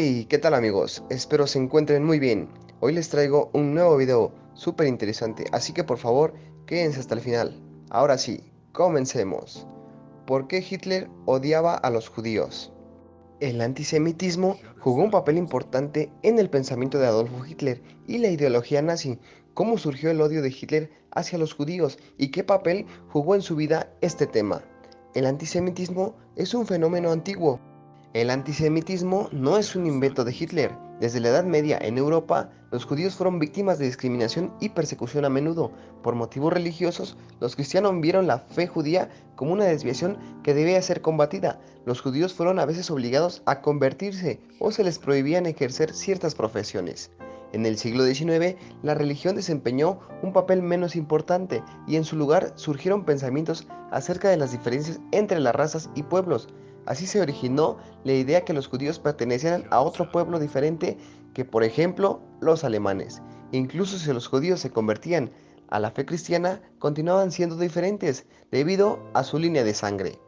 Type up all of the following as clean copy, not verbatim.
Hey, ¿qué tal amigos? Espero se encuentren muy bien. Hoy les traigo un nuevo video súper interesante, así que por favor, quédense hasta el final. Ahora sí, comencemos. ¿Por qué Hitler odiaba a los judíos? El antisemitismo jugó un papel importante en el pensamiento de Adolfo Hitler y la ideología nazi. ¿Cómo surgió el odio de Hitler hacia los judíos y qué papel jugó en su vida este tema? El antisemitismo es un fenómeno antiguo. El antisemitismo no es un invento de Hitler. Desde la Edad Media en Europa, los judíos fueron víctimas de discriminación y persecución a menudo. Por motivos religiosos, los cristianos vieron la fe judía como una desviación que debía ser combatida. Los judíos fueron a veces obligados a convertirse o se les prohibían ejercer ciertas profesiones. En el siglo XIX, la religión desempeñó un papel menos importante y en su lugar surgieron pensamientos acerca de las diferencias entre las razas y pueblos. Así se originó la idea que los judíos pertenecieran a otro pueblo diferente que, por ejemplo, los alemanes. Incluso si los judíos se convertían a la fe cristiana, continuaban siendo diferentes debido a su línea de sangre.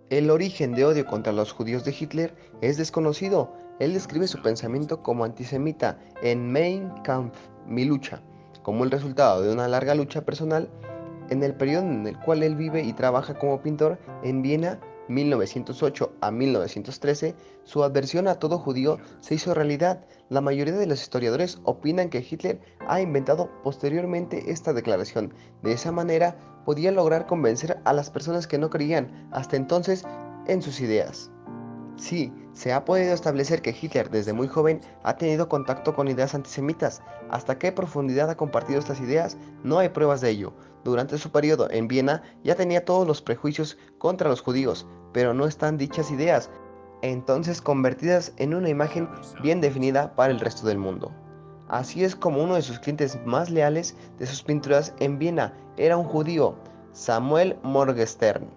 El origen de odio contra los judíos de Hitler es desconocido. Él describe su pensamiento como antisemita en Mein Kampf, mi lucha, como el resultado de una larga lucha personal en el periodo en el cual él vive y trabaja como pintor en Viena, 1908 a 1913, su adversión a todo judío se hizo realidad. La mayoría de los historiadores opinan que Hitler ha inventado posteriormente esta declaración. De esa manera, podía lograr convencer a las personas que no creían hasta entonces en sus ideas. Sí, se ha podido establecer que Hitler desde muy joven ha tenido contacto con ideas antisemitas. ¿Hasta qué profundidad ha compartido estas ideas? No hay pruebas de ello. Durante su periodo en Viena ya tenía todos los prejuicios contra los judíos, pero no están dichas ideas, entonces convertidas en una imagen bien definida para el resto del mundo. Así es como uno de sus clientes más leales de sus pinturas en Viena era un judío, Samuel Morgenstern.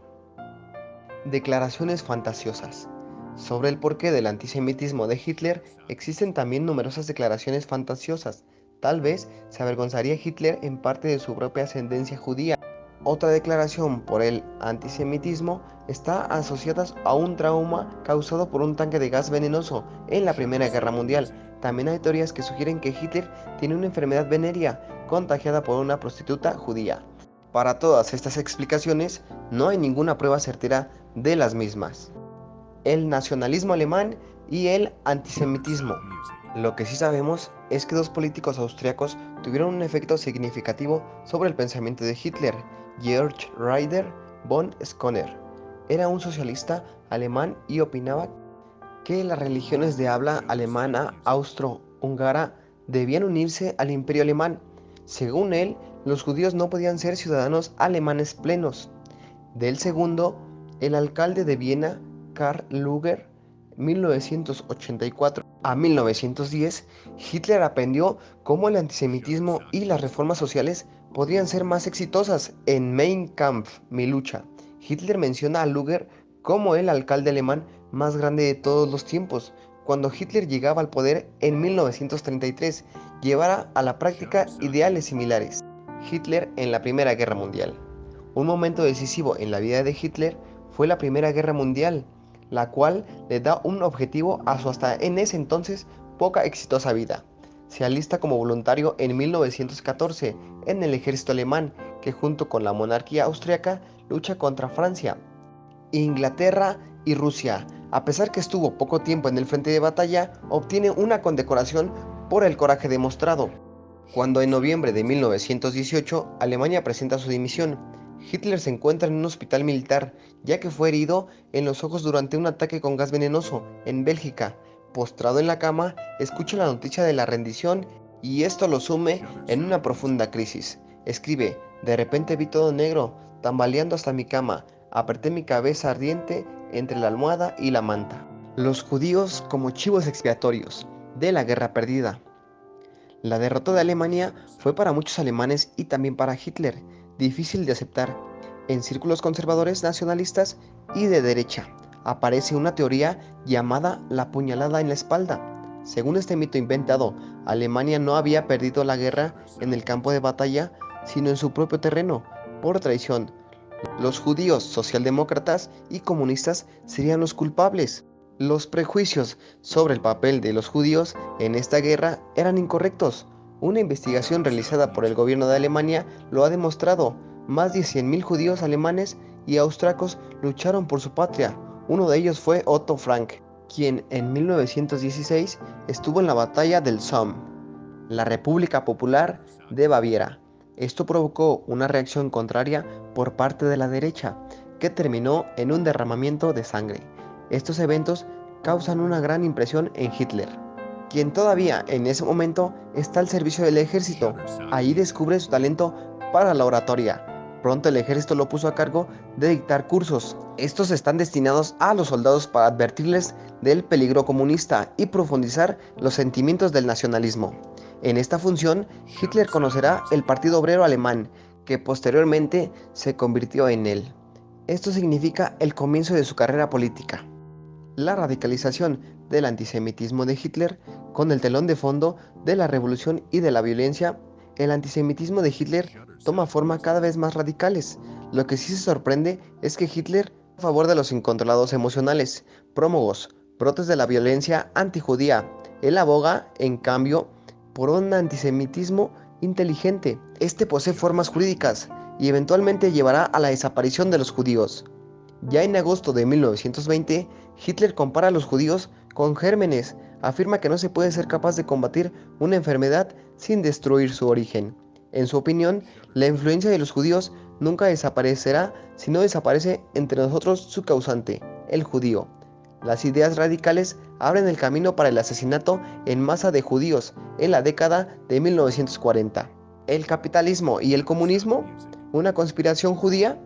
Declaraciones fantasiosas. Sobre el porqué del antisemitismo de Hitler existen también numerosas declaraciones fantasiosas. Tal vez se avergonzaría Hitler en parte de su propia ascendencia judía. Otra declaración por el antisemitismo está asociada a un trauma causado por un tanque de gas venenoso en la Primera Guerra Mundial. También hay teorías que sugieren que Hitler tiene una enfermedad venérea contagiada por una prostituta judía. Para todas estas explicaciones, no hay ninguna prueba certera de las mismas. El nacionalismo alemán y el antisemitismo. Lo que sí sabemos es que dos políticos austriacos tuvieron un efecto significativo sobre el pensamiento de Hitler. Georg Rieder von Schonner era un socialista alemán y opinaba que las religiones de habla alemana austro-húngara debían unirse al imperio alemán. Según él, los judíos no podían ser ciudadanos alemanes plenos. Del segundo, el alcalde de Viena, Karl Lueger, 1984 a 1910, Hitler aprendió cómo el antisemitismo y las reformas sociales podrían ser más exitosas en Mein Kampf, mi lucha. Hitler menciona a Lueger como el alcalde alemán más grande de todos los tiempos. Cuando Hitler llegaba al poder en 1933, llevara a la práctica ideales similares. Hitler en la Primera Guerra Mundial. Un momento decisivo en la vida de Hitler fue la Primera Guerra Mundial, la cual le da un objetivo a su hasta en ese entonces poca exitosa vida. Se alista como voluntario en 1914 en el ejército alemán, que junto con la monarquía austriaca lucha contra Francia, Inglaterra y Rusia. A pesar que estuvo poco tiempo en el frente de batalla, obtiene una condecoración por el coraje demostrado. Cuando en noviembre de 1918 Alemania presenta su dimisión, Hitler se encuentra en un hospital militar, ya que fue herido en los ojos durante un ataque con gas venenoso en Bélgica. Postrado en la cama, escucha la noticia de la rendición y esto lo sume en una profunda crisis. Escribe: de repente vi todo negro, tambaleando hasta mi cama, apreté mi cabeza ardiente entre la almohada y la manta. Los judíos como chivos expiatorios de la guerra perdida. La derrota de Alemania fue para muchos alemanes y también para Hitler difícil de aceptar. En círculos conservadores nacionalistas y de derecha aparece una teoría llamada la puñalada en la espalda. Según este mito inventado, Alemania no había perdido la guerra en el campo de batalla, sino en su propio terreno, por traición. Los judíos socialdemócratas y comunistas serían los culpables. Los prejuicios sobre el papel de los judíos en esta guerra eran incorrectos. Una investigación realizada por el gobierno de Alemania lo ha demostrado. Más de 100.000 judíos alemanes y austriacos lucharon por su patria. Uno de ellos fue Otto Frank, quien en 1916 estuvo en la batalla del Somme, la República Popular de Baviera. Esto provocó una reacción contraria por parte de la derecha, que terminó en un derramamiento de sangre. Estos eventos causan una gran impresión en Hitler, quien todavía en ese momento está al servicio del ejército. Ahí descubre su talento para la oratoria. Pronto el ejército lo puso a cargo de dictar cursos. Estos están destinados a los soldados para advertirles del peligro comunista y profundizar los sentimientos del nacionalismo. En esta función, Hitler conocerá el Partido Obrero Alemán, que posteriormente se convirtió en él. Esto significa el comienzo de su carrera política. La radicalización del antisemitismo de Hitler con el telón de fondo de la revolución y de la violencia. El antisemitismo de Hitler toma forma cada vez más radicales. Lo que sí se sorprende es que Hitler a favor de los incontrolados emocionales, prómogos, brotes de la violencia antijudía. Él aboga, en cambio, por un antisemitismo inteligente. Este posee formas jurídicas y eventualmente llevará a la desaparición de los judíos. Ya en agosto de 1920, Hitler compara a los judíos con gérmenes. Afirma que no se puede ser capaz de combatir una enfermedad sin destruir su origen. En su opinión, la influencia de los judíos nunca desaparecerá si no desaparece entre nosotros su causante, el judío. Las ideas radicales abren el camino para el asesinato en masa de judíos en la década de 1940. ¿El capitalismo y el comunismo? ¿Una conspiración judía?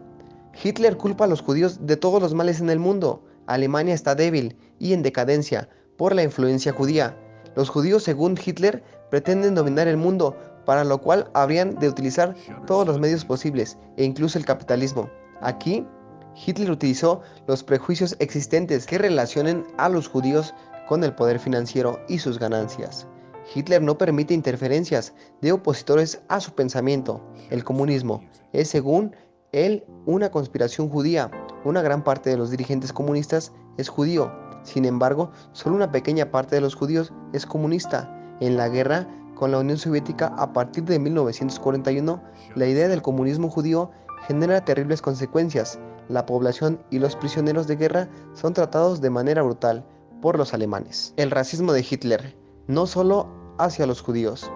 Hitler culpa a los judíos de todos los males en el mundo. Alemania está débil y en decadencia por la influencia judía. Los judíos, según Hitler, pretenden dominar el mundo, para lo cual habrían de utilizar todos los medios posibles, e incluso el capitalismo. Aquí, Hitler utilizó los prejuicios existentes que relacionen a los judíos con el poder financiero y sus ganancias. Hitler no permite interferencias de opositores a su pensamiento. El comunismo es, según él, una conspiración judía. Una gran parte de los dirigentes comunistas es judío. Sin embargo, solo una pequeña parte de los judíos es comunista. En la guerra con la Unión Soviética a partir de 1941, la idea del comunismo judío genera terribles consecuencias. La población y los prisioneros de guerra son tratados de manera brutal por los alemanes. El racismo de Hitler, no solo hacia los judíos.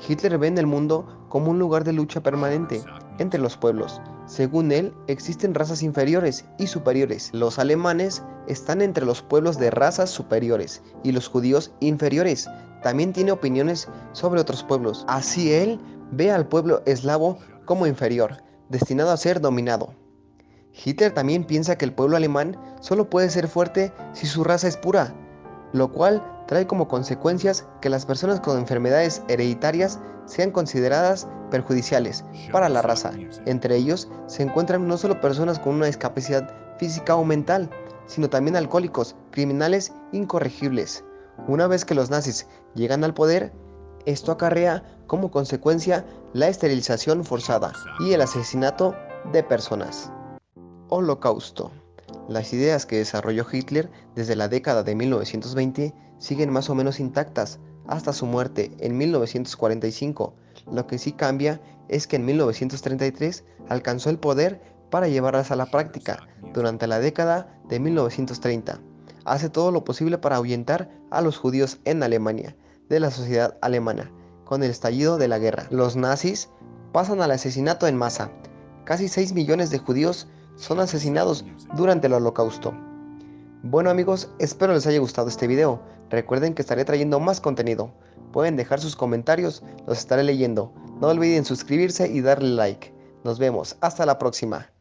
Hitler ve en el mundo como un lugar de lucha permanente entre los pueblos. Según él, existen razas inferiores y superiores. Los alemanes están entre los pueblos de razas superiores y los judíos inferiores. También tiene opiniones sobre otros pueblos. Así él ve al pueblo eslavo como inferior, destinado a ser dominado. Hitler también piensa que el pueblo alemán solo puede ser fuerte si su raza es pura, lo cual trae como consecuencias que las personas con enfermedades hereditarias sean consideradas perjudiciales para la raza. Entre ellos se encuentran no solo personas con una discapacidad física o mental, sino también alcohólicos, criminales incorregibles. Una vez que los nazis llegan al poder, esto acarrea como consecuencia la esterilización forzada y el asesinato de personas. Holocausto. Las ideas que desarrolló Hitler desde la década de 1920 siguen más o menos intactas hasta su muerte en 1945. Lo que sí cambia es que en 1933 alcanzó el poder para llevarlas a la práctica. Durante la década de 1930 hace todo lo posible para ahuyentar a los judíos en Alemania de la sociedad alemana. Con el estallido de la guerra, los nazis pasan al asesinato en masa. Casi 6 millones de judíos son asesinados durante el Holocausto. Bueno amigos, espero les haya gustado este video. Recuerden que estaré trayendo más contenido. Pueden dejar sus comentarios, los estaré leyendo. No olviden suscribirse y darle like. Nos vemos, hasta la próxima.